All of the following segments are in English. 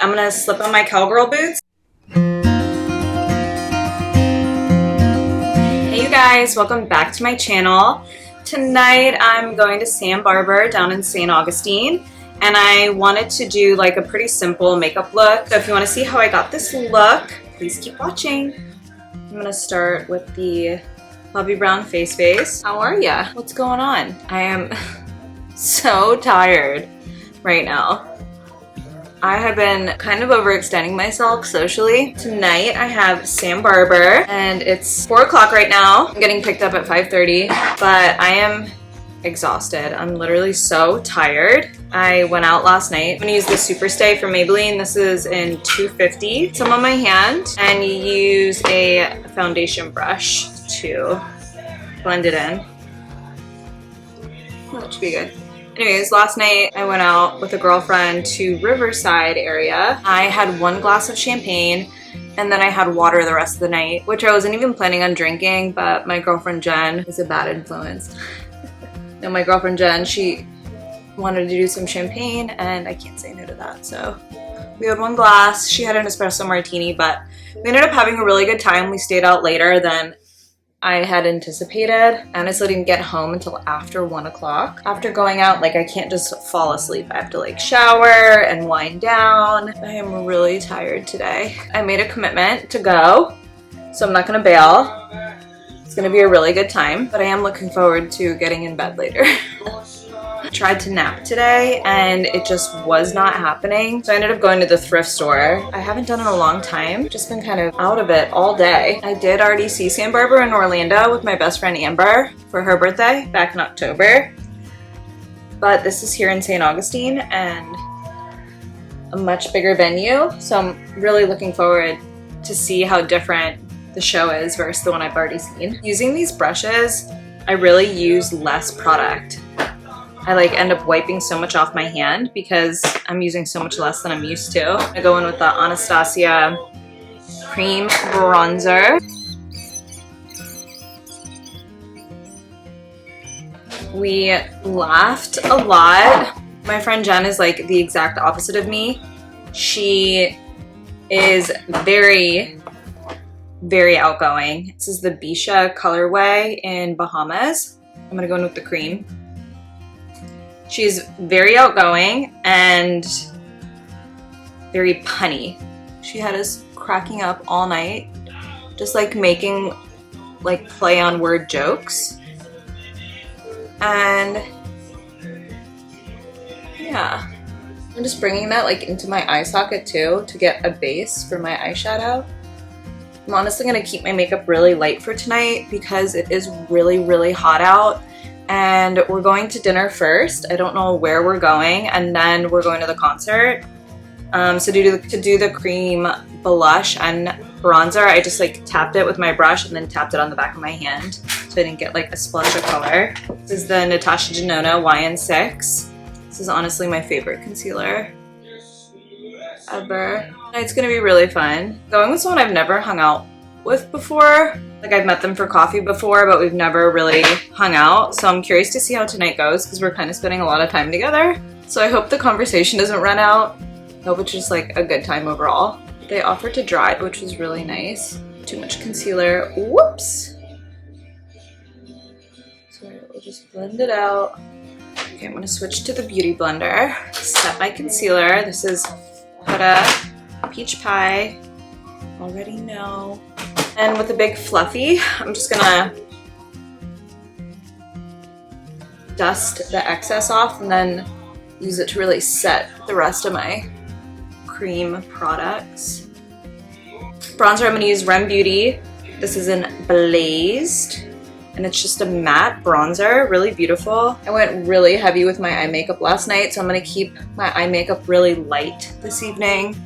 I'm gonna slip on my cowgirl boots. Hey you guys, welcome back to my channel. Tonight I'm going to Sam Barber down in St. Augustine, and I wanted to do like a pretty simple makeup look. So if you want to see how I got this look, please keep watching. I'm gonna start with the Bobbi Brown face base. How are ya? What's going on? I am so tired right now. I have been kind of overextending myself socially. Tonight I have Sam Barber and it's 4 o'clock right now. I'm getting picked up at 5:30, but I am exhausted. I'm literally so tired. I went out last night. I'm gonna use the Super Stay from Maybelline. This is in 250. Some on my hand, and you use a foundation brush to blend it in. That should be good. Anyways, last night I went out with a girlfriend to Riverside area. I had 1 glass of champagne and then I had water the rest of the night, which I wasn't even planning on drinking, but my girlfriend Jen is a bad influence. No, my girlfriend Jen, she wanted to do some champagne and I can't say no to that. So we had 1 glass. She had an espresso martini, but we ended up having a really good time. We stayed out later than I had anticipated. I honestly didn't get home until after 1 o'clock. After going out, like I can't just fall asleep. I have to like shower and wind down. I am really tired today. I made a commitment to go, so I'm not gonna bail. It's gonna be a really good time, but I am looking forward to getting in bed later. I tried to nap today and it just was not happening. So I ended up going to the thrift store. I haven't done it in a long time. Just been kind of out of it all day. I did already see Sam Barber in Orlando with my best friend Amber for her birthday back in October. But this is here in St. Augustine and a much bigger venue. So I'm really looking forward to see how different the show is versus the one I've already seen. Using these brushes, I really use less product. I like end up wiping so much off my hand because I'm using so much less than I'm used to. I go in with the Anastasia cream bronzer. We laughed a lot. My friend Jen is like the exact opposite of me. She is very, very outgoing. This is the Bisha colorway in Bahamas. I'm gonna go in with the cream. She's very outgoing and very punny. She had us cracking up all night, just like making like play on word jokes. And yeah, I'm just bringing that like into my eye socket too to get a base for my eyeshadow. I'm honestly gonna keep my makeup really light for tonight because it is really, really hot out. And we're going to dinner first. I don't know where we're going, and then we're going to the concert. So to do the cream blush and bronzer, I just like tapped it with my brush and then tapped it on the back of my hand so I didn't get like a splash of color. This is the Natasha Denona YN6. This is honestly my favorite concealer ever. It's gonna be really fun. Going with someone I've never hung out with before. Like I've met them for coffee before, but we've never really hung out. So I'm curious to see how tonight goes because we're kind of spending a lot of time together. So I hope the conversation doesn't run out. I hope it's just like a good time overall. They offered to dry, which was really nice. Too much concealer. Whoops. So we'll just blend it out. Okay, I'm gonna switch to the Beauty Blender. Set my concealer. This is Huda Peach Pie. Already know. And with a big fluffy, I'm just gonna dust the excess off and then use it to really set the rest of my cream products. Bronzer, I'm gonna use Rem Beauty. This is in Blazed, and it's just a matte bronzer, really beautiful. I went really heavy with my eye makeup last night, so I'm gonna keep my eye makeup really light this evening.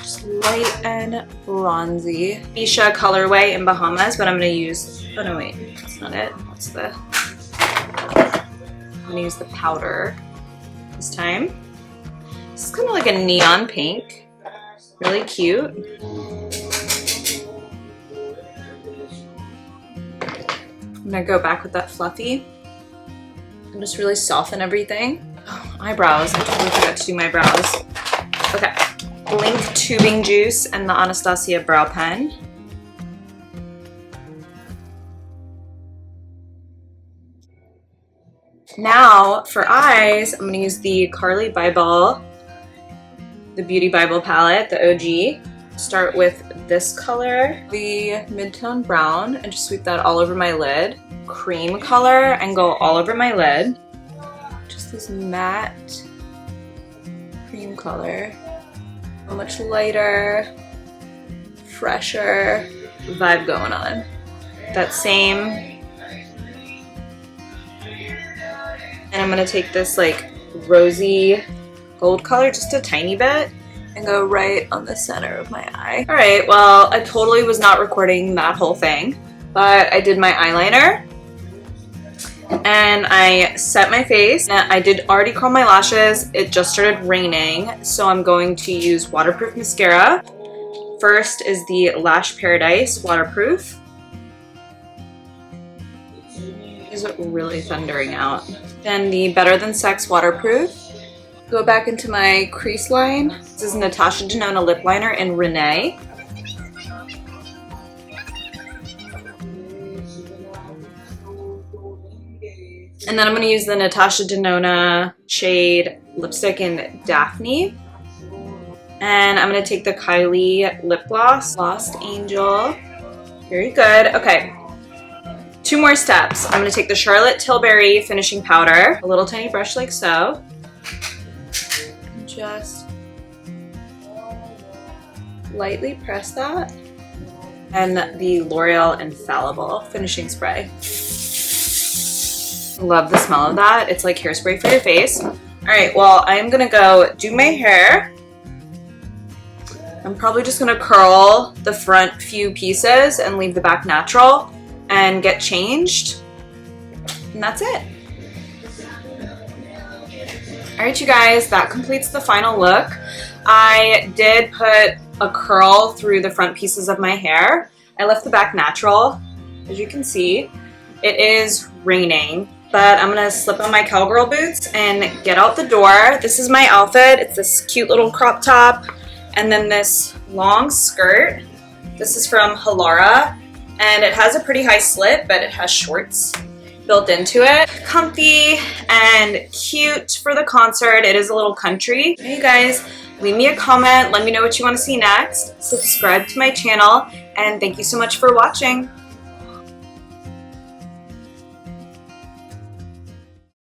Just light and bronzy. Bisha colorway in Bahamas, but I'm gonna use, oh no wait, that's not it. That's the, I'm gonna use the powder this time. This is kind of like a neon pink. Really cute. I'm gonna go back with that fluffy and just really soften everything. Oh, eyebrows, I totally forgot to do my brows. Okay, Blink Tubing Juice and the Anastasia Brow Pen. Now for eyes, I'm gonna use the Carly Bible, the Beauty Bible palette, the OG. Start with this color, the mid-tone brown, and just sweep that all over my lid. Cream color and go all over my lid. Just this matte cream color. So much lighter, fresher vibe going on. That same. And I'm gonna take this like rosy gold color, just a tiny bit, and go right on the center of my eye. All right, well, I totally was not recording that whole thing, but I did my eyeliner and I set my face. And I did already curl my lashes. It just started raining, so I'm going to use waterproof mascara. First is the Lash Paradise Waterproof. Is it really thundering out? Then the Better Than Sex Waterproof. Go back into my crease line. This is Natasha Denona lip liner in Renee. And then I'm going to use the Natasha Denona shade lipstick in Daphne. And I'm going to take the Kylie lip gloss, Lost Angel. Very good. Okay. 2 more steps. I'm going to take the Charlotte Tilbury finishing powder, a little tiny brush like so. Just lightly press that. And the L'Oreal Infallible finishing spray. Love the smell of that. It's like hairspray for your face. All right, well, I'm gonna go do my hair. I'm probably just gonna curl the front few pieces and leave the back natural and get changed. And that's it. All right, you guys, that completes the final look. I did put a curl through the front pieces of my hair. I left the back natural, as you can see. It is raining, but I'm gonna slip on my cowgirl boots and get out the door. This is my outfit. It's this cute little crop top and then this long skirt. This is from Halara, and it has a pretty high slit, but it has shorts built into it. Comfy and cute for the concert. It is a little country. Hey you guys, leave me a comment. Let me know what you want to see next. Subscribe to my channel, and thank you so much for watching.